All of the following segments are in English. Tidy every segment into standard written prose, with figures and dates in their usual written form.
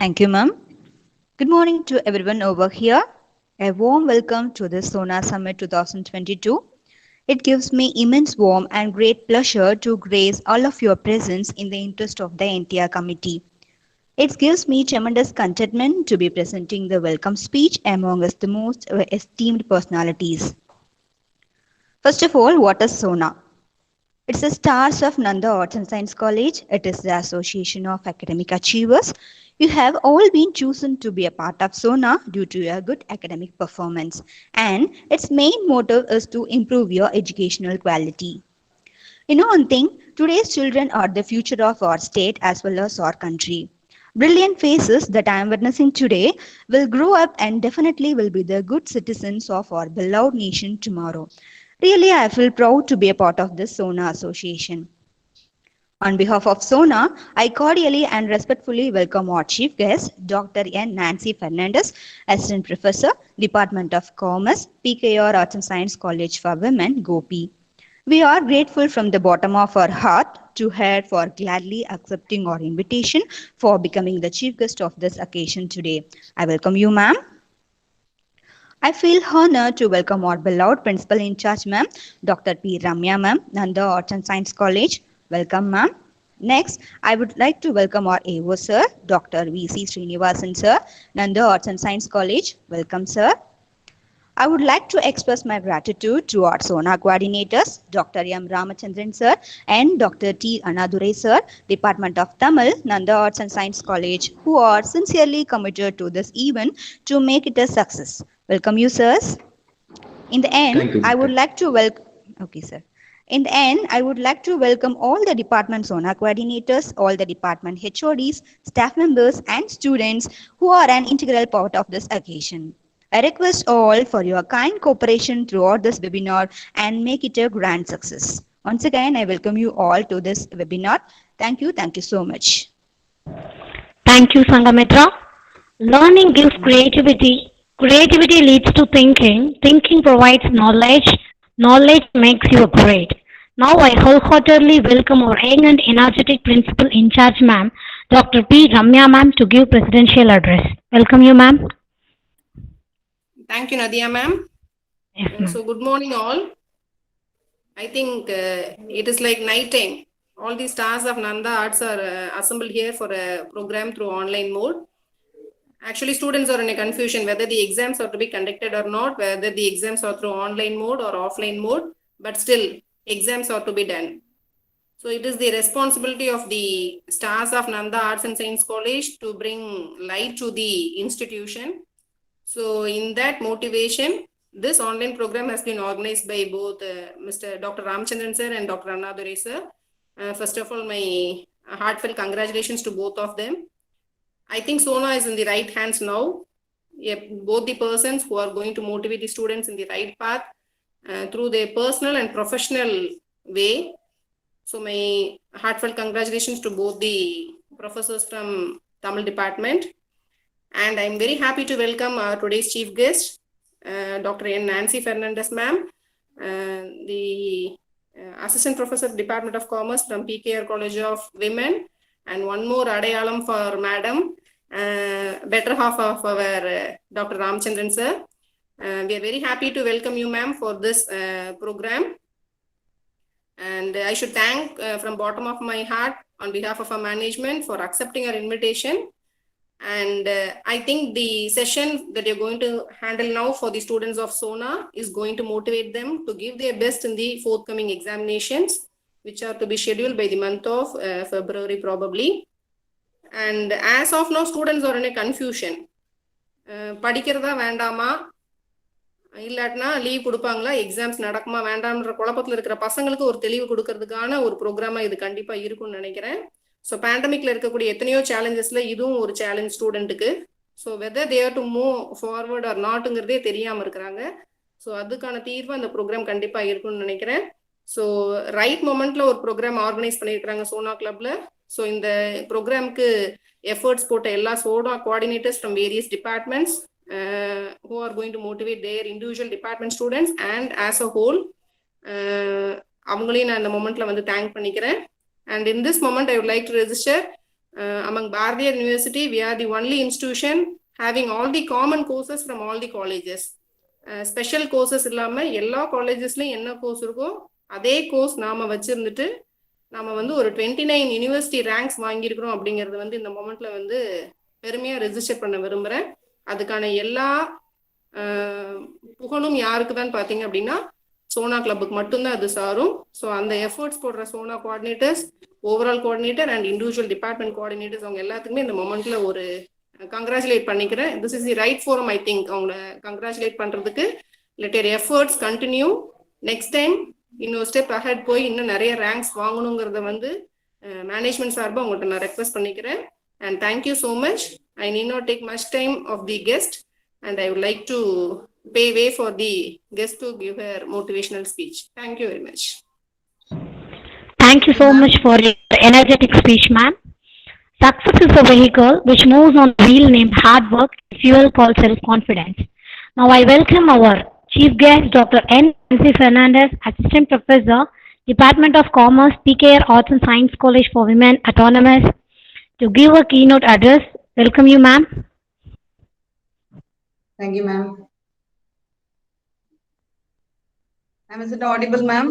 Thank you, ma'am. Good morning to everyone over here. A warm welcome to the SONA Summit 2022. It gives me immense warmth and great pleasure to grace all of your presence in the interest of the entire committee. It gives me tremendous contentment to be presenting the welcome speech among us the most esteemed personalities. First of all, what is SONA? It's the stars of Nandha Arts and Science College. It is the Association of Academic Achievers. You have all been chosen to be a part of SONA due to your good academic performance, and its main motive is to improve your educational quality. You know one thing, today's children are the future of our state as well as our country. Brilliant faces that I am witnessing today will grow up and definitely will be the good citizens of our beloved nation tomorrow. Really, I feel proud to be a part of this SONA association. On behalf of SONA, I cordially and respectfully welcome our chief guest, Dr. N. Nancy Fernandez, Assistant Professor, Department of Commerce, PKR Arts and Science College for Women, Gopi. We are grateful from the bottom of our heart to her for gladly accepting our invitation for becoming the chief guest of this occasion today. I welcome you, ma'am. I feel honored to welcome our beloved Principal in Charge, ma'am, Dr. P. Ramya, ma'am, Nandha Arts and Science College. Welcome, ma'am. Next, I would like to welcome our AO, sir, Dr. V.C. Srinivasan, sir, Nandha Arts and Science College. Welcome, sir. I would like to express my gratitude to our SONA coordinators, Dr. M. Ramachandran, sir, and Dr. T. Annadurai, sir, Department of Tamil, Nandha Arts and Science College, who are sincerely committed to this event to make it a success. Welcome you, sirs. In the end, Thank you, I would Mr. like to welcome. Okay, sir. In the end, I would like to welcome all the department SONA coordinators, all the department HODs, staff members, and students who are an integral part of this occasion. I request all for your kind cooperation throughout this webinar and make it a grand success. Once again, I welcome you all to this webinar. Thank you. Thank you so much. Thank you, Sangamitra. Learning gives creativity. Creativity leads to thinking. Thinking provides knowledge. Knowledge makes you great. Now I wholeheartedly welcome our young and energetic Principal in Charge, ma'am, Dr. P. Ramya, ma'am, to give presidential address. Welcome you, ma'am. Thank you, Nadia, ma'am. Yes, ma'am. So, good morning, all. I think it is like night time. All the stars of Nandha Arts are assembled here for a program through online mode. Actually, students are in a confusion whether the exams are to be conducted or not, whether the exams are through online mode or offline mode, but still, exams are to be done. So, it is the responsibility of the stars of Nandha Arts and Science College to bring light to the institution. So, in that motivation, this online program has been organized by both Mr. Dr. Ramchandran sir and Dr. Annadurai sir. First of all, my heartfelt congratulations to both of them. I think SONA is in the right hands now. Both the persons who are going to motivate the students in the right path through their personal and professional way. So my heartfelt congratulations to both the professors from Tamil department. And I'm very happy to welcome today's chief guest, Dr. N. Nancy Fernandez, ma'am, the Assistant Professor, Department of Commerce from PKR College of Women, and one more Adayalam for Madam, better half of our Dr. Ramchandran, sir. We are very happy to welcome you, ma'am, for this program. And I should thank from bottom of my heart on behalf of our management for accepting our invitation. And I think the session that you're going to handle now for the students of SONA is going to motivate them to give their best in the forthcoming examinations, which are to be scheduled by the month of February probably. And as of now, students are in a confusion. படிக்கிறதா வேண்டாமா இல்லாட்டினா leave கொடுப்பாங்களா, exams நடக்குமா வேண்டாம்ன்ற குழப்பத்தில் இருக்கிற பசங்களுக்கு ஒரு தெளிவு கொடுக்கறதுக்கான ஒரு ப்ரோக்ராமா இது கண்டிப்பா இருக்கும்னு நினைக்கிறேன். ஸோ பேண்டமிக்ல இருக்கக்கூடிய எத்தனையோ சேலஞ்சஸ்ல இதுவும் ஒரு சேலஞ்ச் ஸ்டூடெண்ட்டுக்கு. So whether there to move forward or நாட்டுங்கிறதே தெரியாம இருக்கிறாங்க. ஸோ அதுக்கான தீர்வு அந்த ப்ரோக்ராம் கண்டிப்பா இருக்கும்னு நினைக்கிறேன். ஸோ ரைட் மொமெண்ட்ல ஒரு ப்ரோக்ராம் ஆர்கனைஸ் பண்ணியிருக்கிறாங்க சோனா கிளப்ல. ஸோ இந்த ப்ரோக்ராம்க்கு எஃபர்ட்ஸ் போட்ட எல்லா Sona coordinators from various departments who are going to motivate their individual department students and as a whole, அவங்களையும் நான் இந்த மொமெண்ட்ல வந்து தேங்க் பண்ணிக்கிறேன். And in this moment, I would like to register Among Bharatiya University, we are the only institution having all the common courses from all the colleges. Special courses இல்லாமல் எல்லா காலேஜஸ்லையும் என்ன course இருக்கோ அதே கோர்ஸ் நாம் வச்சுருந்துட்டு நம்ம வந்து ஒரு 29 யூனிவர்சிட்டி ரேங்க்ஸ் வாங்கியிருக்கிறோம் அப்படிங்கிறது வந்து இந்த மொமெண்ட்டில் வந்து பெருமையாக ரெஜிஸ்டர் பண்ண விரும்புகிறேன். அதுக்கான எல்லா புகழும் யாருக்கு தான் பார்த்தீங்க அப்படின்னா சோனா கிளப்புக்கு மட்டும்தான் அது சாரும். ஸோ அந்த எஃபர்ட்ஸ் போடுற Sona coordinators, overall coordinator and individual department coordinators அவங்க எல்லாத்துக்குமே இந்த மொமெண்ட்ல ஒரு கங்க்ராச்சுலேட் பண்ணிக்கிறேன். This is the right forum. I think அவங்கள கங்க்ராச்சுலேட் பண்ணுறதுக்கு let your efforts continue. Next time இன்னொரு ஸ்டெப் அஹெட் போய் இன்னும் நிறைய ரேங்க்ஸ் வாங்கணுங்கிறத வந்து மேனேஜ்மெண்ட் சார்பாக உங்கள்கிட்ட நான் ரெக்வஸ்ட் பண்ணிக்கிறேன். And thank you so much. I need not take much time of the guest and I would like to pay way for the guest to give her motivational speech. Thank you very much. Thank you so much for your energetic speech, ma'am. Success is a vehicle which moves on a wheel named hard work, fuel called self-confidence. Now I welcome our chief guest, Dr. N. Nancy Fernandez, Assistant Professor, Department of Commerce, PKR Arts and Science College for Women, Autonomous, to give a keynote address. Welcome you, ma'am. Thank you, ma'am. Ma'am, is it audible, ma'am?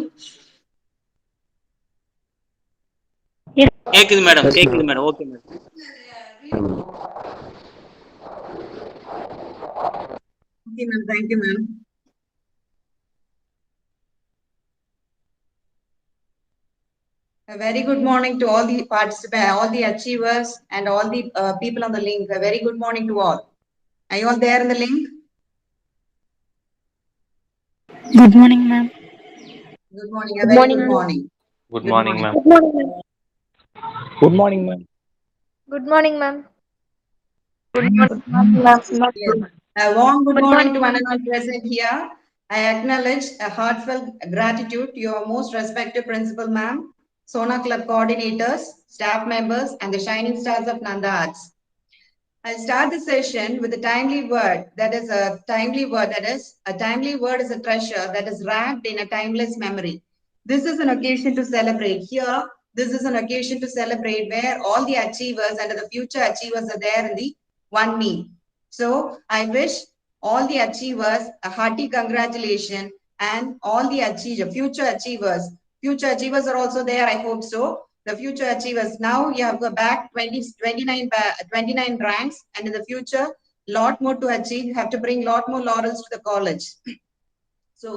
Yes. கேக்குது madam, கேக்குது madam. Okay madam. Okay, ma'am. Thank you, ma'am. A very good morning to all the participants, all the achievers, and all the people on the link. A very good morning to all. Are you all there in the link? Good morning, ma'am. Good morning. A very good morning. Good morning, ma'am. Good morning, ma'am. Good morning, ma'am. Good morning, ma'am. Good morning, ma'am. Yes. A warm good morning to anyone present here. I acknowledge a heartfelt gratitude to your most respected principal, ma'am, SONA Club coordinators, staff members, and the shining stars of Nandha Arts. I'll start the session with a timely word. That is a timely word. That is a timely word is a treasure that is wrapped in a timeless memory. This is an occasion to celebrate. Here, this is an occasion to celebrate where all the achievers and the future achievers are there in the one meal. So I wish all the achievers a hearty congratulations and all the future achievers. Future achievers are also there. I hope so. The future achievers, now you have got back 29 ranks, and in the future, lot more to achieve. You have to bring lot more laurels to the college. So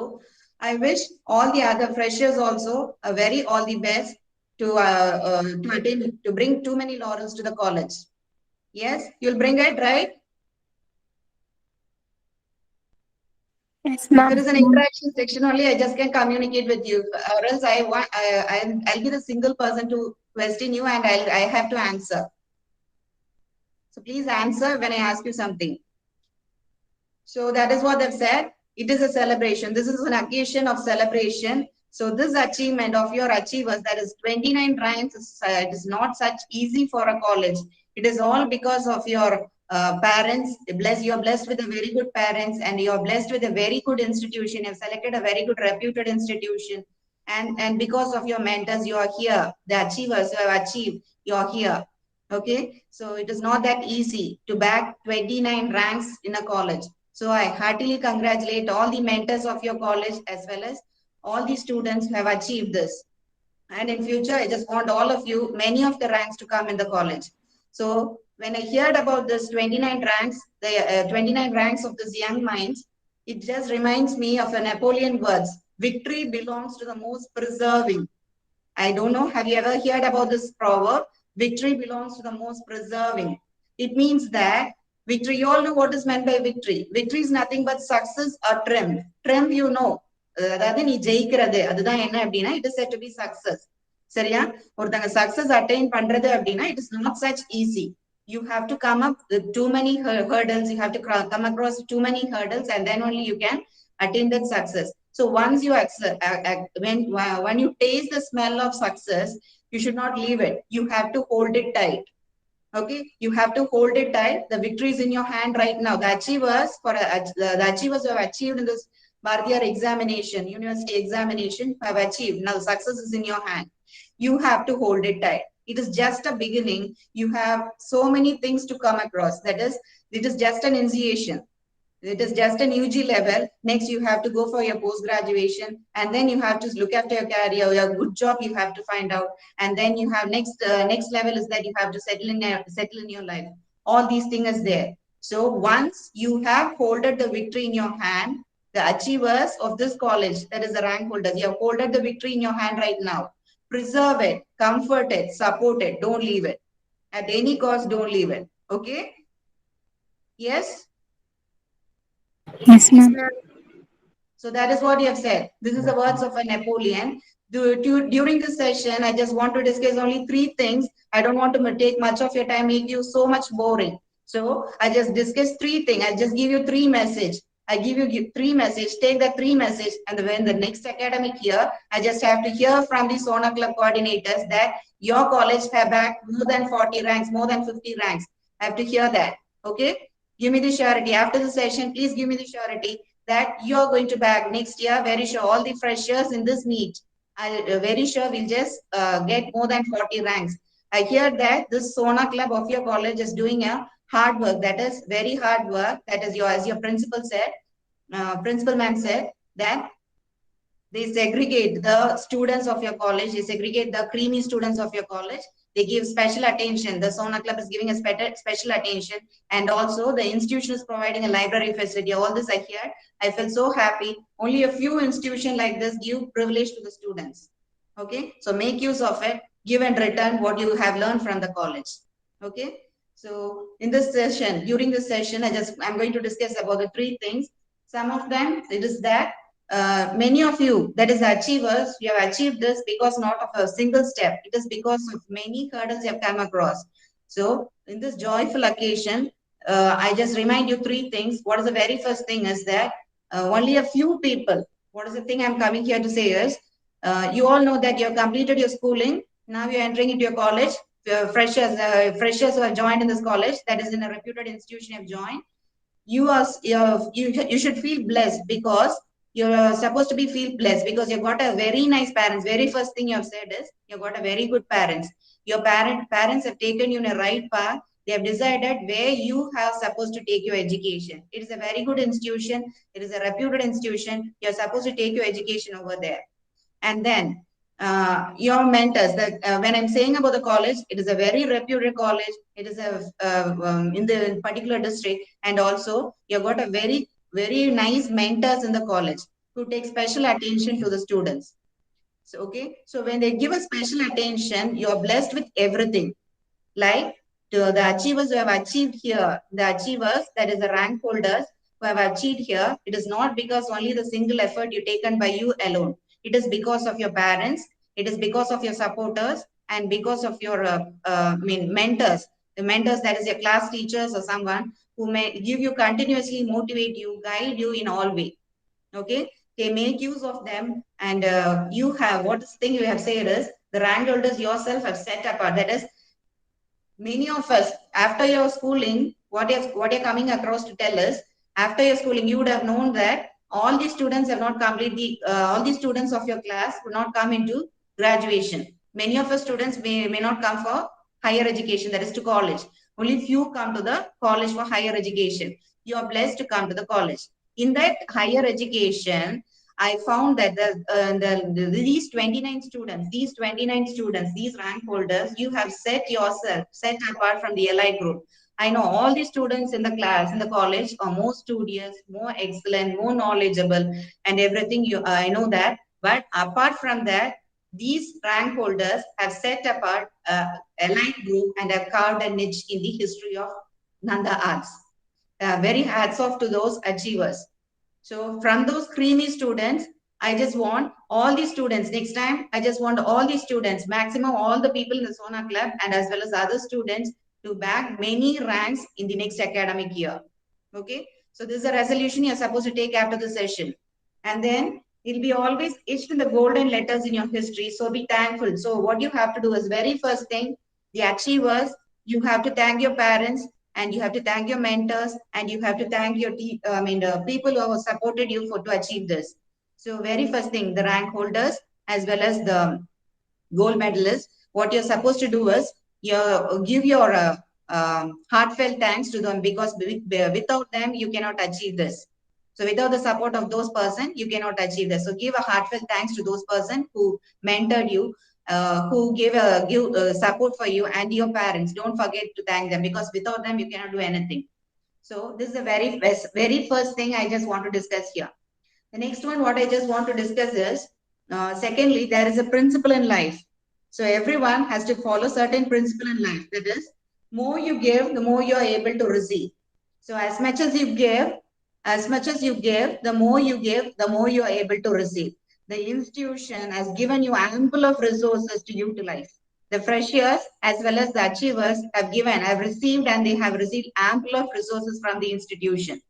I wish all the other freshers also a very all the best to attend, to bring too many laurels to the college. Yes, you'll bring it, right? Yes, ma'am. There is an interaction section only. I just can communicate with you, or else I'll be the single person to question you, and I have to answer. So please answer when I ask you something. So that is what they've said. It is a celebration. This is an occasion of celebration. So this achievement of your achievers, that is 29 ranks, it is not such easy for a college. It is all because of your parents. You're blessed with a very good parents, and you're blessed with a very good institution. You've selected a very good reputed institution, and because of your mentors, you are here. The achievers who have achieved, you're here. Okay, so it is not that easy to bag 29 ranks in a college. So I heartily congratulate all the mentors of your college as well as all the students who have achieved this. And in future, I just want all of you, many of the ranks to come in the college. So when I heard about this 29 ranks, the 29 ranks of these young minds, it just reminds me of a Napoleon words: victory belongs to the most persevering. I don't know, have you ever heard about this proverb? Victory belongs to the most persevering. It means that victory, you all know what is meant by victory. Victory is nothing but success or triumph. Triumph, you know, அதாவது நீ ஜெயிக்கிறது, அதுதான் என்ன அப்படின்னா it is said to be success. சரியா? ஒருத்தங்க success attain பண்றது அப்படின்னா it is not such easy. You have to come up with too many hurdles. You have to come across too many hurdles, and then only you can attain that success. So once you when you taste the smell of success, you should not leave it. You have to hold it tight. Okay, you have to hold it tight. The victory is in your hand right now. The achievers the achievers who have achieved in this Bharatiya university examination have achieved. Now success is in your hand. You have to hold it tight. It is just a beginning. You have so many things to come across. That is, it is just an initiation. It is just an UG level. Next, you have to go for your post graduation, and then you have to look after your career. Your good job you have to find out, and then you have next level is that you have to settle in your life. All these things is there. So once you have holded the victory in your hand, the achievers of this college, that is the rank holders, you have holded the victory in your hand right now. Preserve it, comfort it, support it. Don't leave it at any cost. Don't leave it. Okay? Yes. Yes, Yes, ma'am. ma'am. So that is what you have said. This is the words of a Napoleon. During this session, I just want to discuss only three things. I don't want to take much of your time, make you so much boring. So I just discuss three things. I just give you three message. I give you three message. Take the three message, and when the next academic year, I just have to hear from the SONA Club coordinators that your college have back more than 40 ranks, more than 50 ranks. I have to hear that. Okay? Give me the surety. After the session, please give me the surety that you're going to bag next year. Very sure all the freshers in this meet, I very sure we'll just get more than 40 ranks. I hear that this SONA Club of your college is doing a hard work. That is very hard work. That is as your principal said, principal man said that they segregate the students of your college. They segregate the creamy students of your college. They give special attention. The SONA Club is giving a special attention. And also the institution is providing a library facility. All this I hear. I feel so happy. Only a few institutions like this give privilege to the students. Okay. So make use of it. Give and return what you have learned from the college. Okay. So in this session, during this session, I'm going to discuss about the three things. Some of them, it is that many of you, that is achievers, you have achieved this because not of a single step. It is because of many hurdles you have come across. So in this joyful occasion, I just remind you three things. What is the very first thing is that only a few people, what is the thing I'm coming here to say is, you all know that you have completed your schooling. Now you're entering into your college. Freshers who have joined in this college, that is in a reputed institution you have joined. You should feel blessed because you're supposed to be feel blessed because you got a very nice parents. Very first thing you have said is you got a very good parents. Your parents have taken you in a right path. They have decided where you have supposed to take your education. It is a very good institution. It is a reputed institution. You're supposed to take your education over there. And then your mentors, that when I'm saying about the college, it is a very reputed college. It is in the particular district. And also you've got a very nice mentors in the college who take special attention to the students. So okay, so when they give a special attention, you're blessed with everything. Like to the achievers who have achieved here, the achievers, that is the rank holders who have achieved here, it is not because only the single effort you taken by you alone. It is because of your parents, it is because of your supporters, and because of your mentors. The mentors, that is your class teachers or someone who may give you continuously, motivate you, guide you in all way. Okay, they make use of them, and you have what thing you have said is the rank holders yourself have set apart. That is, many of us after your schooling, what you're coming across to tell us, after your schooling you would have known that all the students have not completed all the students of your class would not come into graduation. Many of us students may not come for higher education, that is to college. Only few come to the college for higher education. You are blessed to come to the college. In that higher education, I found that these 29 students, these rank holders, you have set yourself, set apart from the allied group. I know all the students in the class, in the college are more studious, more excellent, more knowledgeable, and everything. I know that. But apart from that, these rank holders have set apart allied group and have carved a niche in the history of Nanda arts. Very hats off to those achievers. So from those creamy students, I just want all the students, next time, I just want all the students, maximum all the people in the SONA Club and as well as other students to bag many ranks in the next academic year. Okay. So this is a resolution you're supposed to take after the session. And then it'll be always etched in the golden letters in your history. So be thankful. So what you have to do is very first thing, the achievers, you have to thank your parents, and you have to thank your mentors, and you have to thank your people who have supported you to achieve this. So very first thing, the rank holders as well as the gold medalists what you're supposed to do is you give your heartfelt thanks to them, because without them, you cannot achieve this. So without the support of those person, you cannot achieve this. So give a heartfelt thanks to those person who mentored you, who give support for you, and your parents. Don't forget to thank them, because without them, you cannot do anything. So this is the very first thing I just want to discuss here. The next one, what I just want to discuss is, secondly, there is a principle in life. So everyone has to follow certain principle in life. That is, more you give, the more you are able to receive. So as much as you give, the more you give, the more you are able to receive. The institution has given you ample of resources to utilize. The freshers as well as the achievers have received, and they have received ample of resources from the institution.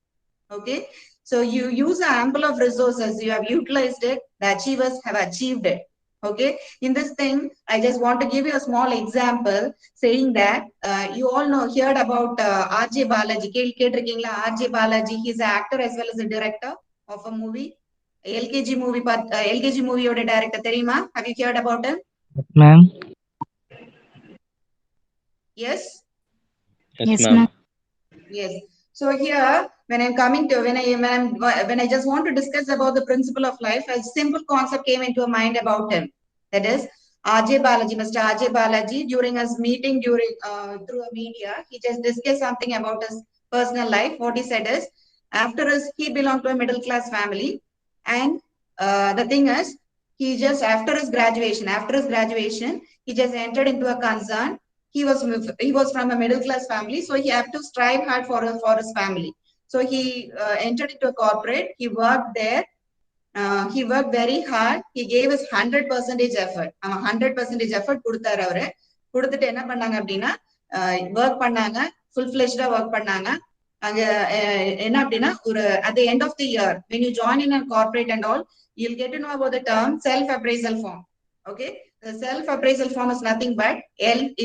Okay, so you use an ample of resources, you have utilized it, the achievers have achieved it. Okay, in this thing, I just want to give you a small example saying that you all heard about RJ Balaji. RJ Balaji, he's an actor as well as a director of a movie. LKG movie oda director theriyuma? Have you heard about him? Ma'am. Yes? Yes, ma'am. Yes. So here, when I just want to discuss about the principle of life, a simple concept came into mind about him. That is, Mr. RJ Balaji, during his meeting through a media, he just discussed something about his personal life. What he said is, he belonged to a middle class family, and the thing is, after his graduation, he just entered into a concern. He was from a middle class family, so he had to strive hard for his family. So he entered into a corporate. He worked there. He worked very hard. He gave his 100% effort. 100% effort கொடுத்தாரு அவரு. கொடுத்துட்டு என்ன பண்ணாங்க அப்படின்னா work பண்ணாங்க, full ஃபிளெஷ்டா work பண்ணாங்க. அங்க என்ன அப்படின்னா at the end of the year, when you join in a corporate and all, you'll get to know about the term self-appraisal form. Okay, the self-appraisal form is nothing but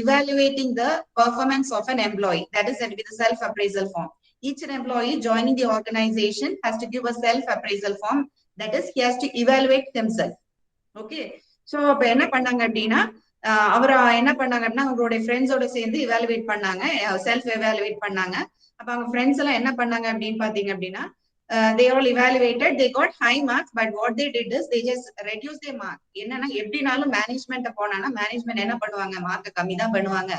evaluating the performance of an employee. That is said to be the self-appraisal form. Each employee joining the organization has to give a self-appraisal form. That is, he has to evaluate himself. Okay, so அப்ப என்ன பண்ணாங்க அப்படின்னா அவர் என்ன பண்ணாங்க அப்படின்னா அவங்களுடைய ஃப்ரெண்ட்ஸோட சேர்ந்து இவாலுவேட் பண்ணாங்க, செல்ஃப் எவாலுவேட் பண்ணாங்க. அப்ப அவங்க ஃப்ரெண்ட்ஸ் எல்லாம் என்ன பண்ணாங்க அப்படின்னு பாத்தீங்க அப்படின்னா they all evaluated, they got high marks, but what they did is they just reduced their mark. என்னன்னா எப்படினாலும் மேனேஜ்மெண்ட் போனானா மேனேஜ்மெண்ட் என்ன பண்ணுவாங்க, மார்க் கம்மி தான் பண்ணுவாங்க.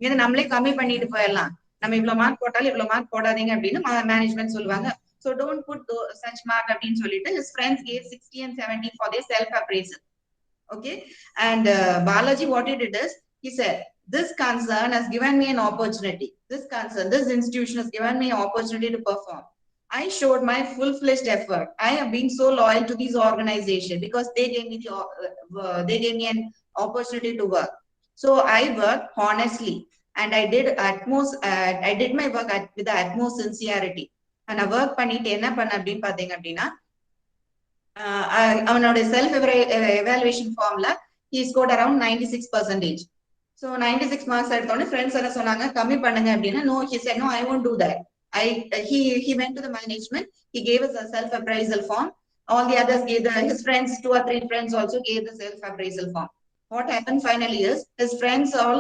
இது நம்மளே கம்மி பண்ணிட்டு போயிடலாம், நம்ம இவ்வளவு மார்க் போட்டாலும் இவ்வளவு மார்க் போடாதீங்க அப்படின்னு மேனேஜ்மெண்ட் சொல்லுவாங்க. So don't put such mark அப்படின்னு சொல்லிட்டு his friends gave 60 and 70 for their self appraisal. Okay, and Balaji, what he did is, he said, this concern has given me an opportunity. This institution has given me an opportunity to perform. I showed my full-fledged effort. I have been so loyal to this organization because they gave me an opportunity to work. So I worked honestly, and I did my work with the utmost sincerity. And I work பண்ணிட்டு என்ன பண்ண அப்படின்னு பாத்தீங்க அப்படின்னா அவனோட self evaluation ஃபார்ம்ல he scored around 96%. So 96 marks எடுத்தோடனே friends என்ன சொன்னாங்க, கம்மி பண்ணுங்க அப்படின்னா no, he said no, I won't do that. He went to the management. He gave us a self appraisal form. All the others gave his friends, 2 or 3 friends also gave the self appraisal form. What happened finally is, his friends all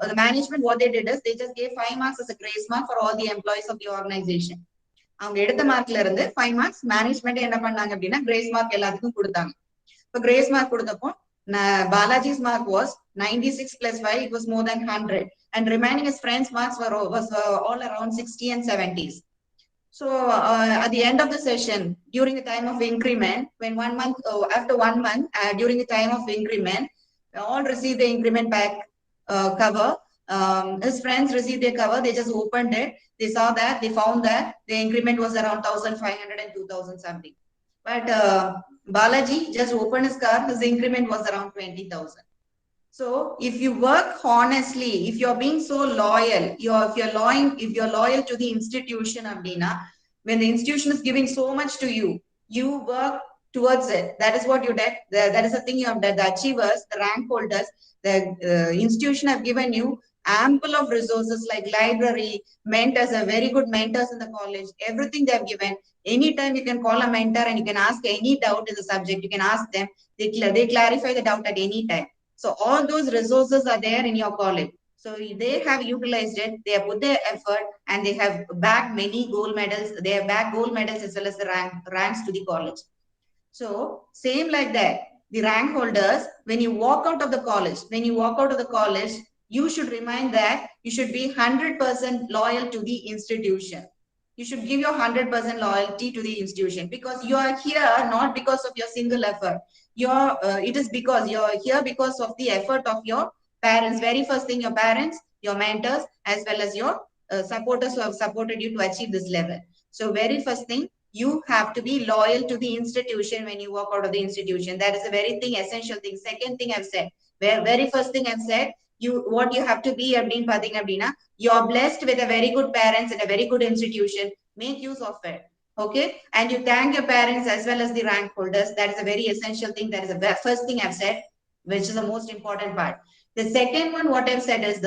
the management, what they did is they just gave 5 marks as a grace mark for all the employees of the organization. அவங்க எடுத்த மார்க்ல இருந்து 5 marks management என்ன பண்ணாங்க அப்படின்னா grace mark எல்லாத்துக்கும் கொடுத்தாங்க. இப்போ grace mark கொடுத்தப்போ Balaji's mark was 96 plus 5, it was more than 100, and remaining his friends' marks was all around 60 and 70s. So at the end of the session, during the time of increment, when after 1 month, during the time of increment, all received the increment pack cover. His friends received their cover. They just opened it. They saw that, they found that the increment was around 1,500 and 2,000 something. But Balaji just opened his car. His increment was around 20,000. So if you work honestly, if you're being so loyal, if you're loyal to the institution, Abdina, when the institution is giving so much to you, you work towards it. That is what you did. That is the thing you have done. The achievers, the rank holders, the institution have given you ample of resources like library, mentors, are very good mentors in the college. Everything they have given. Anytime you can call a mentor and you can ask any doubt in the subject. You can ask them. They clarify the doubt at any time. So all those resources are there in your college. So they have utilized it, they have put their effort, and they have bagged many gold medals. They have bagged gold medals as well as the ranks to the college. So same like that, the rank holders, when you walk out of the college, you should remind that you should be 100% loyal to the institution. You should give your 100% loyalty to the institution, because you are here not because of your single effort. It is because you're here because of the effort of your parents. Very first thing, your parents, your mentors, as well as your supporters who have supported you to achieve this level. So very first thing, you have to be loyal to the institution when you walk out of the institution. That is a very thing, essential thing. Second thing I've said, very first thing I've said, what you have to be, you're blessed with a very good parents and a very good institution. Make use of it. Okay, and you thank your parents as well as the rank holders. That is a very essential thing. That is the first thing I've said, which is the most important part. The second one, what I've said is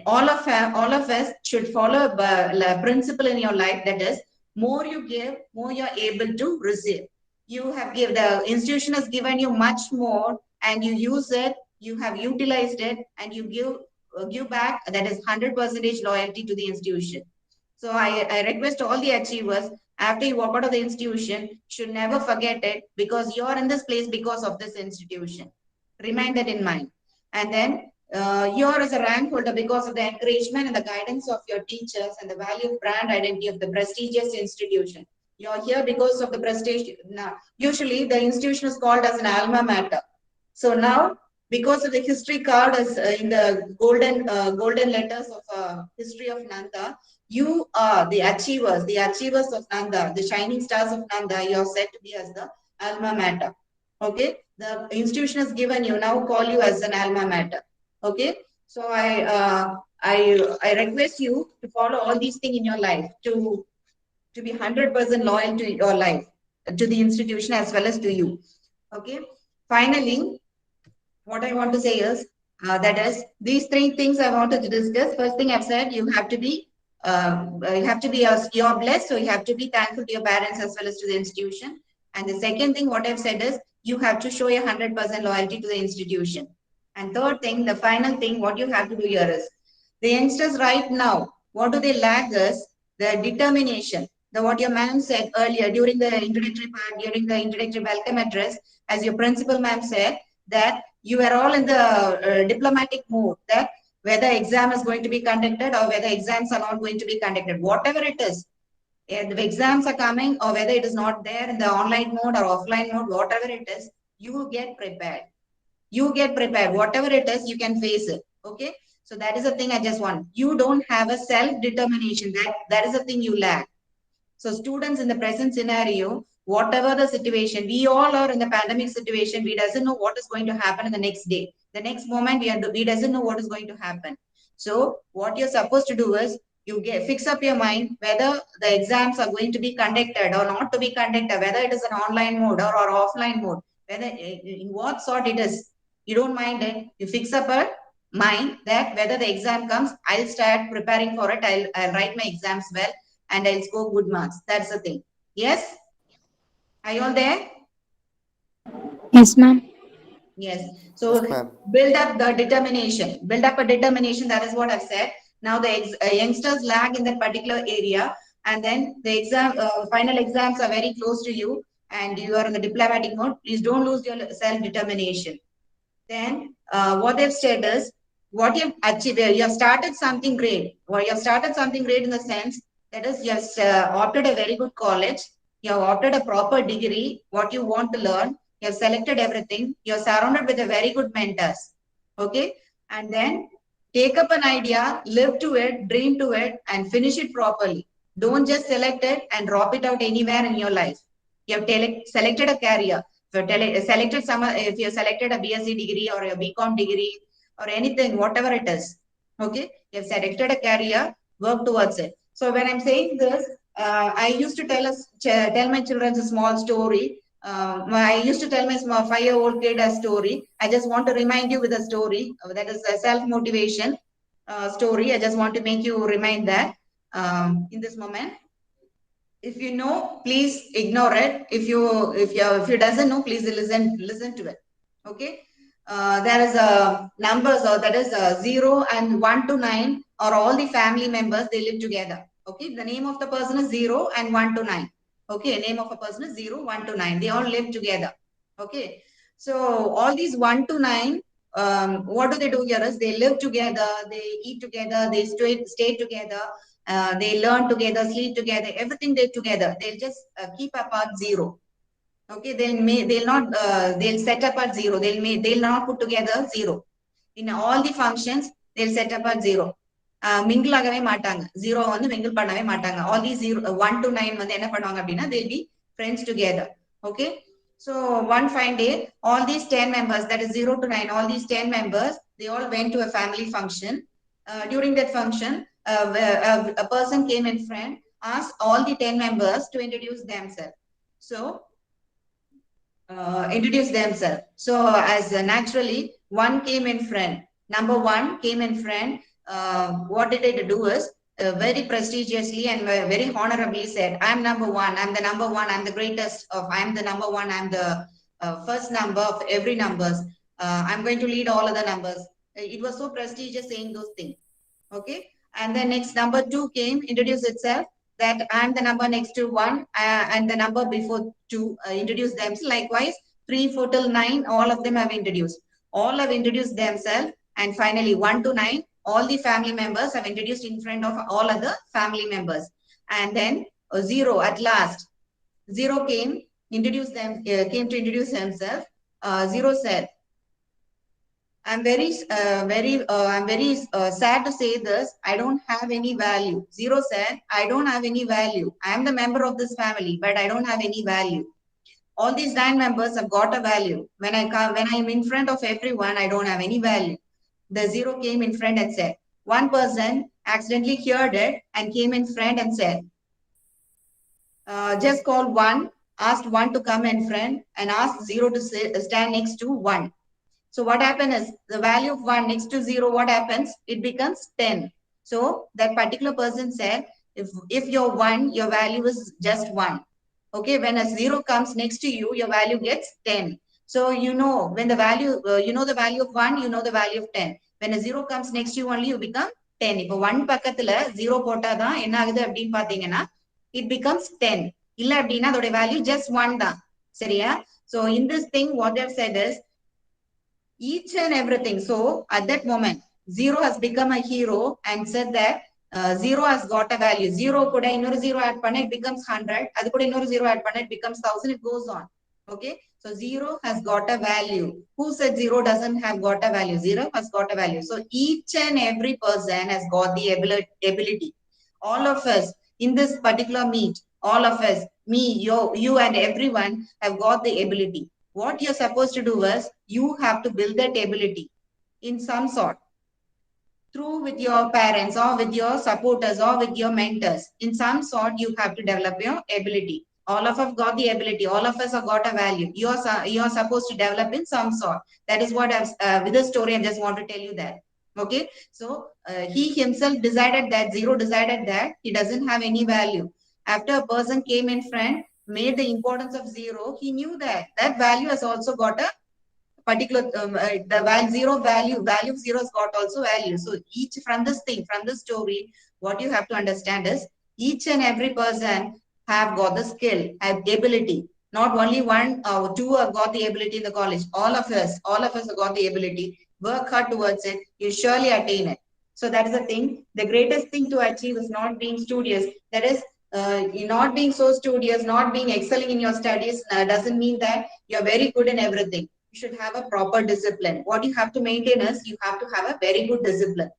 all of us should follow a principle in your life, that is, more you give, more you're able to receive. The institution has given you much more, and you use it, you have utilized it, and you give back. That is 100% loyalty to the institution. So I request all the achievers, after you walk out of the institution, should never forget it, because you're in this place because of this institution. Remind that in mind. And then you're as a rank holder because of the encouragement and the guidance of your teachers and the value of brand identity of the prestigious institution. You're here because of the prestige. Now, usually the institution is called as an alma mater. So now, because of the history card as in the golden letters of history of Nandha, you are the achievers of Nandha, the shining stars of Nandha. You are said to be as the alma mater. Okay, the institution has given you, now call you as an alma mater. Okay, so I request you to follow all these things in your life, to be 100% loyal to your life, to the institution as well as to you. Okay, finally, what I want to say is that is these three things I wanted to discuss. First thing I've said, you have to be you're blessed, so you have to be thankful to your parents as well as to the institution. And the second thing, what I've said is, you have to show your 100% loyalty to the institution. And third thing, the final thing, what you have to do here is, the youngsters right now, what do they lack is the determination. What your ma'am said earlier during the introductory part, during the introductory welcome address, as your principal ma'am said, that you are all in the diplomatic mode, that whether exam is going to be conducted or whether exams are not going to be conducted, whatever it is, the exams are coming or whether it is not there in the online mode or offline mode, whatever it is, you get prepared. You get prepared. Whatever it is, you can face it. Okay. So that is the thing I just want. You don't have a self-determination. That is the thing you lack. So students in the present scenario, whatever the situation, we all are in the pandemic situation. We doesn't know what is going to happen in the next day. The next moment, we doesn't know what is going to happen. So what you're supposed to do is, you fix up your mind whether the exams are going to be conducted or not to be conducted, whether it is an online mode or offline mode, whether in what sort it is. You don't mind it. You fix up a mind that whether the exam comes, I'll start preparing for it. I'll write my exams well and I'll score good marks. That's the thing. Yes? Are you all there? Yes, ma'am. Yes. So build up the determination. Build up a determination. That is what I've said. Now the youngsters lag in that particular area, and then the final exams are very close to you, and you are in the diplomatic mode. Please don't lose your self-determination. Then what they've said is, what you've achieved, you have started something great. Or you have started something great in the sense that is, you have opted a very good college. You have opted a proper degree, what you want to learn. You have selected everything. You are surrounded with a very good mentors. Okay. And then take up an idea, live to it, dream to it, and finish it properly. Don't just select it and drop it out anywhere in your life. You have selected a career. If you selected a BSc degree or a BCom degree or anything, whatever it is, okay, you have selected a career, work towards it. So when I'm saying this, I used to tell my children a small story. I used to tell my 5-year-old kid a story. I just want to remind you with a story that is a self-motivation story. I just want to make you remind that in this moment. If you know, please ignore it. If you doesn't know, please listen to it. Okay. there is a numbers, or that is 0 and 1 to 9 are all the family members, they live together. Okay, the name of the person is 0 and 1 to 9. Okay, name of a person is 0, 1 to 9. They all live together. Okay, so all these 1 to 9, what do they do here is they live together, they eat together, they stay together, they learn together, sleep together, everything they together. They'll just keep apart 0. Okay, they'll set up at 0. They'll not put together 0. In all the functions, they'll set up at 0. Mingle agave matanga. 0 on the mingle panave matanga. All these 1 to 9 வந்து என்ன பண்ணுவாங்க அப்படின்னா they'll be friends together. Okay. So one fine day, all these 10 members, that is 0 to 9, all these 10 members, they all went to a family function. During that function, a person came in front, asked all the 10 members to introduce themselves. So introduce themselves. So as naturally, one came in front. Number 1 came in front. What did they do is very prestigiously and very honorably said, "I'm number 1. I'm the number 1. I'm the greatest of. I'm the number 1. I'm the first number of every numbers. I'm going to lead all of the numbers." It was so prestigious saying those things. Okay, and then next number 2 came, introduced itself, that I'm the number next to 1 and the number before 2 introduce themselves. Likewise, 3, 4 till 9, all of them have introduced. All have introduced themselves, and finally 1 to 9, all the family members have introduced in front of all other family members. And then 0 at last. 0 came to introduce himself. 0 said, I'm very sad to say this. I don't have any value. 0 said, I don't have any value. I am the member of this family, but I don't have any value. All these 9 members have got a value. When I'm in front of everyone, I don't have any value. The 0 came in front and said, one person accidentally heard it and came in front and said, just call 1, asked 1 to come in front and asked 0 to stand next to 1. So what happens is the value of 1 next to 0, what happens? It becomes 10. So that particular person said, if you're 1, your value is just 1. Okay, when a 0 comes next to you, your value gets 10. So you know when the value, you know the value of 1, you know the value of 10. When a 0 comes next to you only, you become 10. If 1 பக்கத்துல 0 போட்டாதான் என்ன ஆகுது அப்படின்னு பாத்தீங்கன்னா it becomes 10. இல்ல அப்படின்னா அதோட value just 1 தான். சரியா? So in this thing, what they've said is, each and everything. So at that moment, 0 has become a hero and said that 0 has got a value. 0 kuda innoru 0 add panna, it becomes 100. Adu kuda innoru 0 add panna, it becomes 1000. It goes on. Okay. So 0 has got a value. Who said 0 doesn't have got a value? 0 has got a value. So each and every person has got the ability. All of us in this particular meet, all of us, me, you and everyone have got the ability. What you're supposed to do is you have to build that ability in some sort, through with your parents or with your supporters or with your mentors. In some sort, you have to develop your ability. All of us got the ability. All of us have got a value. You're supposed to develop in some sort. That is what I've with this story. I just want to tell you that. Okay, so he himself decided that 0 decided that he doesn't have any value. After a person came in front, made the importance of 0, he knew that that value has also got a particular the value of 0 has got also value. So each from this story, what you have to understand is each and every person have got the skill, have the ability. Not only 1 or 2 have got the ability in the college. All of us have got the ability. Work hard towards it, you surely attain it. So that is the thing. The greatest thing to achieve is not being studious. That is, not being so studious, not being excelling in your studies doesn't mean that you're very good in everything. You should have a proper discipline. What you have to maintain is you have to have a very good discipline.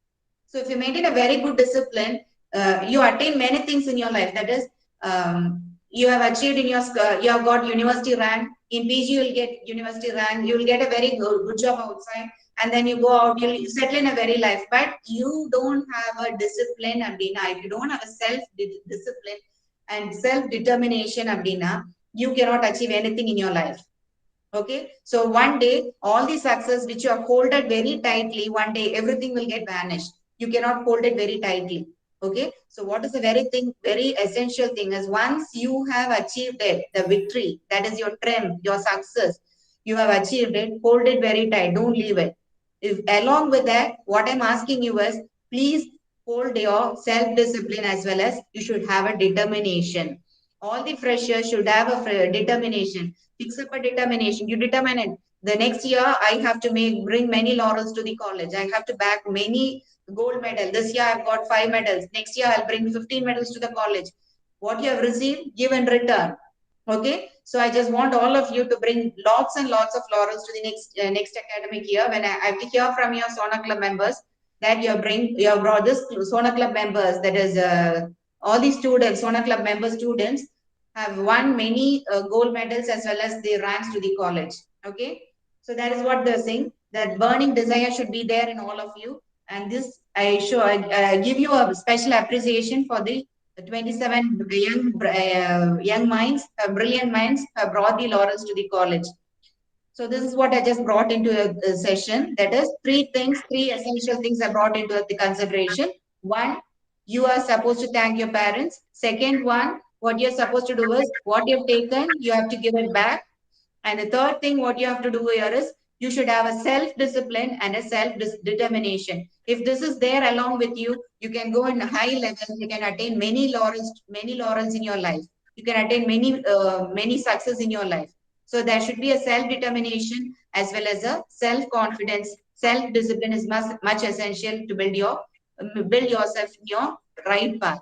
So if you maintain a very good discipline, you attain many things in your life. That is, you have achieved in your, you have got university rank. In PG, you'll get university rank. You'll get a very good job outside. And then you go out, you settle in a very life. But you don't have a discipline, Abdina. If you don't have a self-discipline and self-determination, Abdina, you cannot achieve anything in your life. Okay, so one day all the success which you have holded very tightly, one day everything will get vanished. You cannot hold it very tightly. Okay, so what is the very essential thing is once you have achieved it, the victory, that is your triumph, your success, You have achieved it. Hold it very tight. Don't leave it. If along with that, what I'm asking you is, please hold your self-discipline as well as you should have a determination. All the freshers should have a determination. Fix up a determination. You determine it. The next year, I have to bring many laurels to the college. I have to back many gold medals. This year, I've got 5 medals. Next year, I'll bring 15 medals to the college. What you have received, give and return. Okay, so I just want all of you to bring lots and lots of laurels to the next academic year. When I have to hear from your SONA Club members that you have brought this SONA Club members, that is all the students, SONA Club member students have won many gold medals as well as the ranks to the college. Okay, so that is what they're saying. That burning desire should be there in all of you, and this I give you a special appreciation for the 27 young minds, brilliant minds have brought the laurels to the college. So this is what I just brought into a session. That is three essential things are brought into the consideration. One, you are supposed to thank your parents. Second one, what you're supposed to do is what you've taken, you have to give it back. And the third thing, what you have to do here is you should have a self-discipline and a self-determination. If this is there along with you, you can go in high levels. You can attain many laurels in your life. You can attain many success in your life. So there should be a self-determination as well as a self-confidence. Self-discipline is much essential to build yourself in your right path.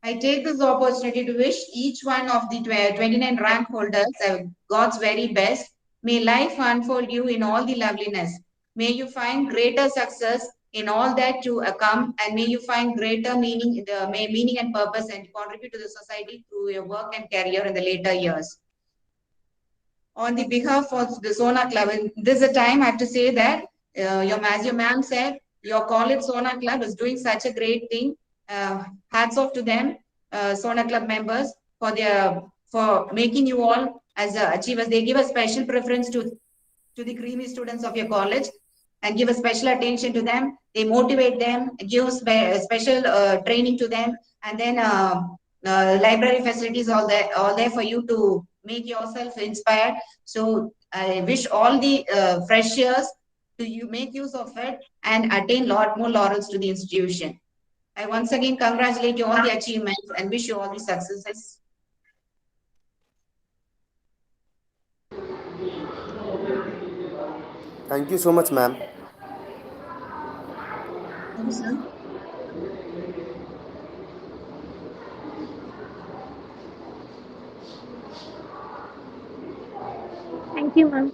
I take this opportunity to wish each one of the 29 rank holders God's very best. May life unfold you in all the loveliness. May you find greater success in all that you come, and may you find greater meaning and purpose, and contribute to the society through your work and career in the later years. On the behalf of the SONA Club, and this is a time I have to say that as your ma'am said, your college SONA Club is doing such a great thing. Hats off to them, SONA Club members, for making you all as achievers. They give a special preference to the creamy students of your college and give a special attention to them. They motivate them, give special training to them, and then library facilities all there for you to make yourself inspired. So I wish all the freshers to make use of it and attain lot more laurels to the institution. I once again congratulate you all the achievements and wish you all the successes. Thank you so much, ma'am. Thank you, sir. Thank you, ma'am.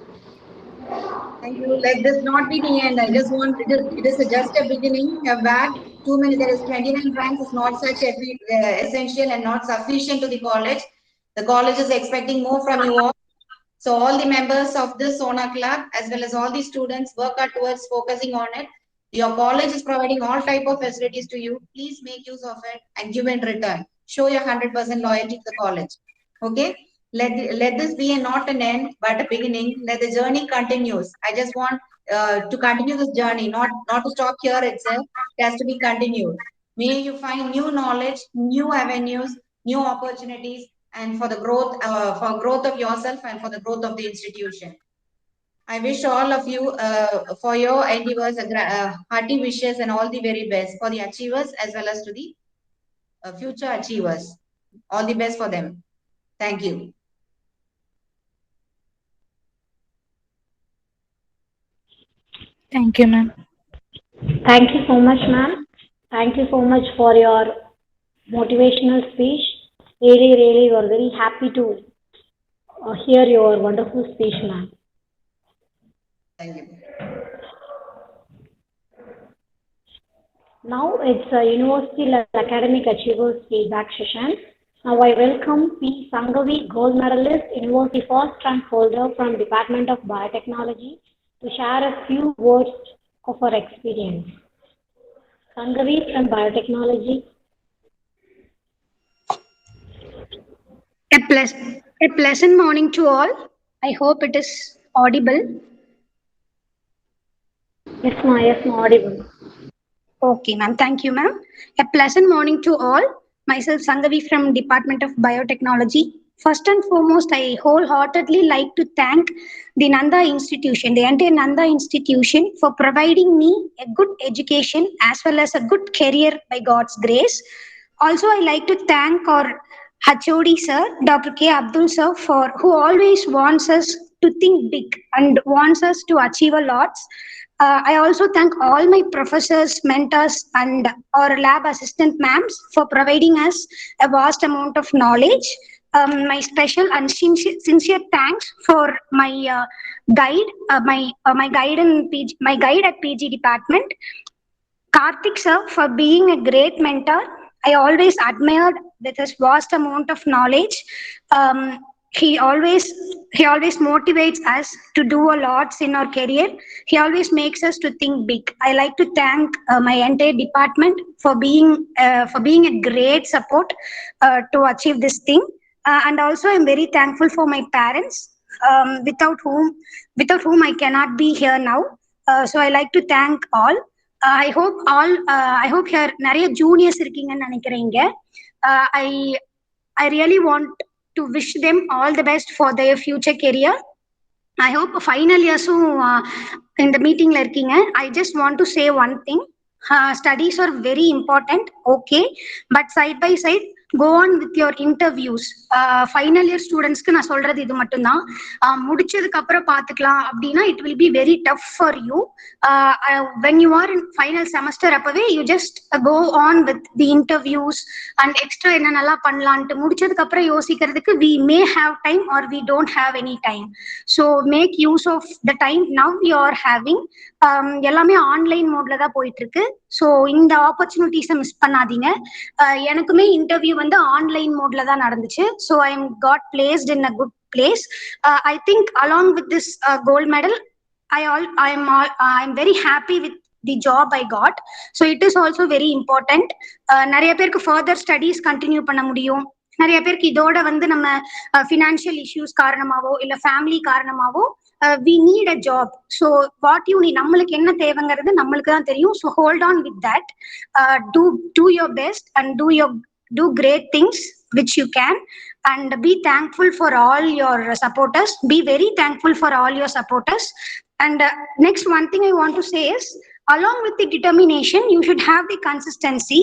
Thank you. Let this not be the end. I just want it is just a beginning. You have back too many. There is 29 ranks. Is not such essential and not sufficient to the college. The college is expecting more from you all. So all the members of this SONA Club as well as all the students work out towards focusing on it. Your college is providing all type of facilities to you. Please make use of it and give in return. Show your 100% loyalty to the college. Okay. Let this be not an end, but a beginning. Let the journey continues. I just want to continue this journey, not to stop here itself. It has to be continued. May you find new knowledge, new avenues, new opportunities, and for the growth of yourself and for the growth of the institution. I wish all of you for your endeavors, hearty wishes, and all the very best for the achievers as well as to the future achievers. All the best for them. Thank you. Thank you, ma'am. Thank you so much, ma'am. Thank you so much for your motivational speech. Really, we are very happy to hear your wonderful speech, ma'am. Thank you. Now it's a university level academic achievers feedback session. Now I welcome P. Sangavi, gold medalist, university first rank holder from Department of Biotechnology, to share a few words of her experience. Sangavi from Biotechnology. A pleasant morning to all. I hope it is audible. Yes, ma'am, audible. Okay, ma'am. Thank you, ma'am. A pleasant morning to all. Myself, Sangavi from Department of Biotechnology. First and foremost, I wholeheartedly like to thank the Nanda institution, the entire Nanda institution, for providing me a good education as well as a good career by God's grace. Also, I like to thank our HOD sir, Dr. K. Abdul sir, for who always wants us to think big and wants us to achieve a lot. I also thank all my professors, mentors, and our lab assistant ma'ams for providing us a vast amount of knowledge. My special and sincere thanks for my guide, my guide in PG, my guide at PG department, Karthik sir, for being a great mentor. I always admired with his vast amount of knowledge. Um, he always he always motivates us to do a lot in our career. He always makes us to think big. I like to thank my entire department for being a great support to achieve this thing. And also, I'm very thankful for my parents, without whom I cannot be here now. So I like to thank all. I hope here நிறைய juniors இருக்கீங்கன்னு நினைக்கிறேன் இங்க. I I really want to wish them all the best for their future career. I hope final yearsum in the meeting la irkeenga. I just want to say one thing. Studies are very important, okay, but side by side go on with your interviews. Final year students க்கு நான் சொல்றது இது மட்டும் தான். முடிச்சதுக்கு அப்புறம் பாத்துக்கலாம் அப்படினா it will be very tough for you. When you are in final semester அப்பவே you just go on with the interviews and extra என்னென்னலாம் பண்ணலாம்னு முடிச்சதுக்கு அப்புறம் யோசிக்கிறதுக்கு we may have time or we don't have any time. So make use of the time now you are having. எல்லாமே online மோட்ல தான் போயிட்டு இருக்கு. ஸோ இந்த ஆப்பர்ச்சுனிட்டிஸை மிஸ் பண்ணாதீங்க. எனக்குமே இன்டர்வியூ வந்து ஆன்லைன் மோட்ல தான் நடந்துச்சு. So I am got placed in a good place. I think along with this gold medal I'm very happy with the job I got. So it is also very important. நிறைய பேருக்கு further studies continue பண்ண முடியும். நிறைய பேருக்கு இதோட வந்து நம்ம financial issues காரணமாவோ இல்ல family காரணமாவோ we need a job. So what you need, நம்மளுக்கு என்ன தேவைங்கிறது நம்மளுக்கு தான் தெரியும். So hold on with that. Do your best and do great things which you can, and be thankful for all your supporters. Be very thankful for all your supporters. And next one thing I want to say is, along with the determination, you should have the consistency.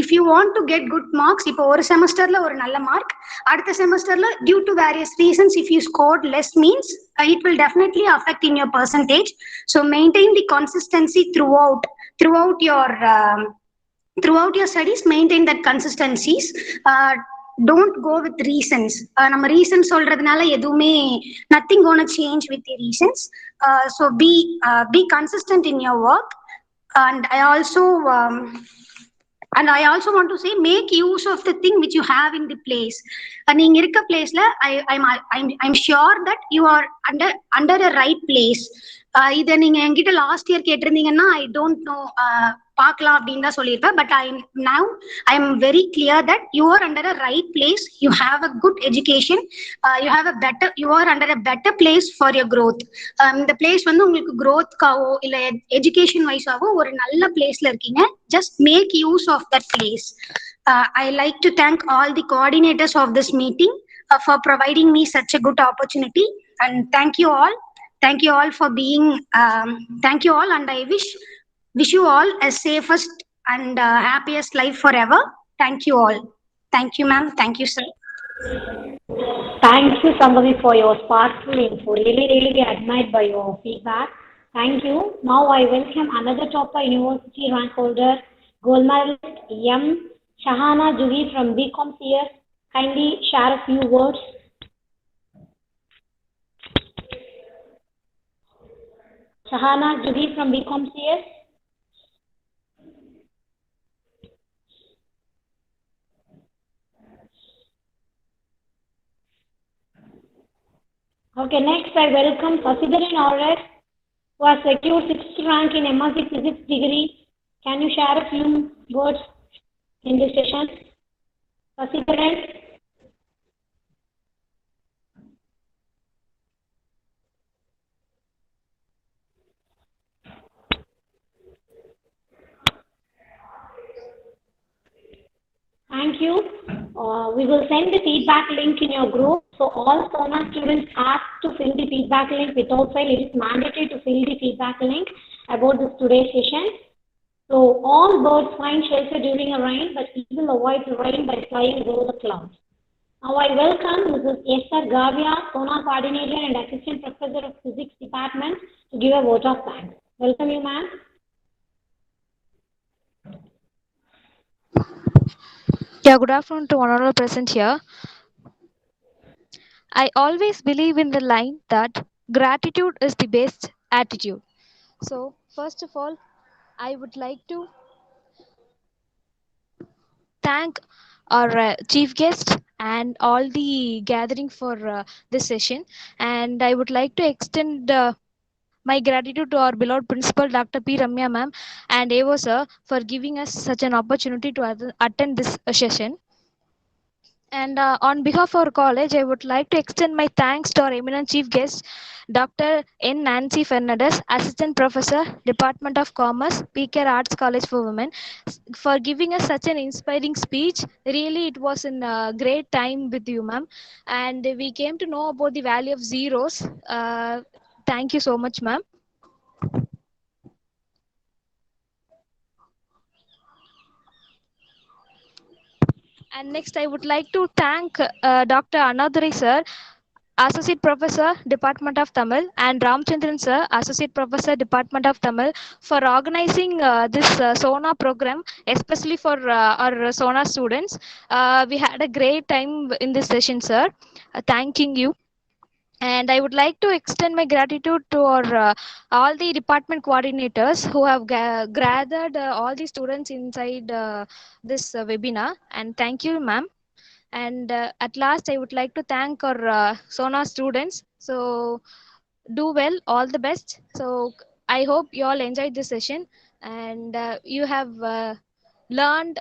If you want to get good marks, இப்போ ஒரு செமஸ்டர்ல ஒரு நல்ல mark, அடுத்த செமஸ்டர்ல due to various reasons if you scored less means it will definitely affect in your percentage. So maintain the consistency throughout your studies. Maintain that consistencies. Don't go with reasons. நம்ம reason சொல்றதுனால எதுவுமே nothing gonna change with the reasons. So be consistent in your work. And I also want to say, make use of the thing which you have in the place. நீங்க இருக்க பிளேஸ்ல I'm sure that you are under a right place. இதை நீங்க என்கிட்ட last year கேட்டிருந்தீங்கன்னா I don't know, பார்க்கலாம் அப்படின்னு தான் சொல்லியிருப்பேன். But I am very clear that you are under a right place. You have a good education. You are under a better place for your growth. இந்த place வந்து உங்களுக்கு growthக்காவோ இல்ல education வைஸாவோ ஒரு நல்ல பிளேஸ்ல இருக்கீங்க. Just make use of that place. I like to thank all the coordinators of this meeting for providing me such a good opportunity, and thank you all for being thank you all, and I wish you all a safest and happiest life forever. Thank you all. Thank you, ma'am. Thank you, sir. Thank you, Sambhavi, for your sparkful info. Really admired by your feedback. Thank you. Now I welcome another topper university rank holder, gold medalist M. Shahana Juhi from BCom CS. Kindly share a few words. Shahana Juhi from BCom CS. Okay, next I welcome Sasidharan RS, who has secured 6th rank in MSc Physics degree. Can you share a few words in this session? Sasidharan. Thank you. We will send the feedback link in your group. So all SONA students asked to fill the feedback link without fail. It is mandatory to fill the feedback link about this today's session. So all birds find shelter during a rain, but eagle avoids the rain by flying over the clouds. Now I welcome Mrs. Esther Gavia, SONA Coordinator and Assistant Professor of Physics Department, to give a vote of thanks. Welcome you, ma'am. Yeah, good afternoon to honorable present here. I always believe in the line that gratitude is the best attitude. So, first of all, I would like to thank our chief guest and all the gathering for this session. And I would like to extend my gratitude to our beloved principal, Dr. P. Ramya ma'am, and AO sir for giving us such an opportunity to attend this session. And on behalf of our college, I would like to extend my thanks to our eminent chief guest, Dr. N. Nancy Fernandez, Assistant Professor, Department of Commerce, PK Arts College for Women, for giving us such an inspiring speech. Really, it was a great time with you, ma'am. And we came to know about the value of zeros. Thank you so much, ma'am. And next, I would like to thank Dr. Anaduri sir, Associate Professor, Department of Tamil, and Ramchandran sir, Associate Professor, Department of Tamil, for organizing this SONA program, especially for our SONA students. We had a great time in this session, sir. Thanking you. And I would like to extend my gratitude to our all the department coordinators who have gathered all the students inside this webinar. And thank you, ma'am. And at last, I would like to thank our SONA students. So do well, all the best. So I hope you all enjoyed this session and you have learned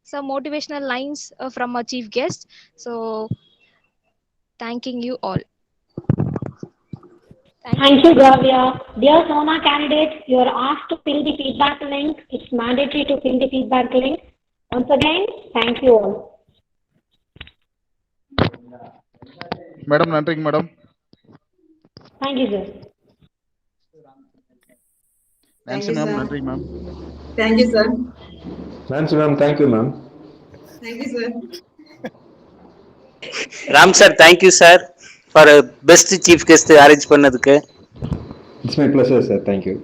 some motivational lines from our chief guest. So thanking you all. Thank you, Gavya. Dear SONA candidates, you are asked to fill the feedback link. It's mandatory to fill the feedback link. Once again, thank you all. Madam, Nandha, madam. Thank you, sir. Thank Nancy, you, ma'am, sir. Nandha, ma'am. Thank you, sir. Nancy ma'am, thank you ma'am. Thank you, sir. Ram sir, thank you sir for best chief guest arrange பண்ணதுக்கு. It's my pleasure, sir. Thank you.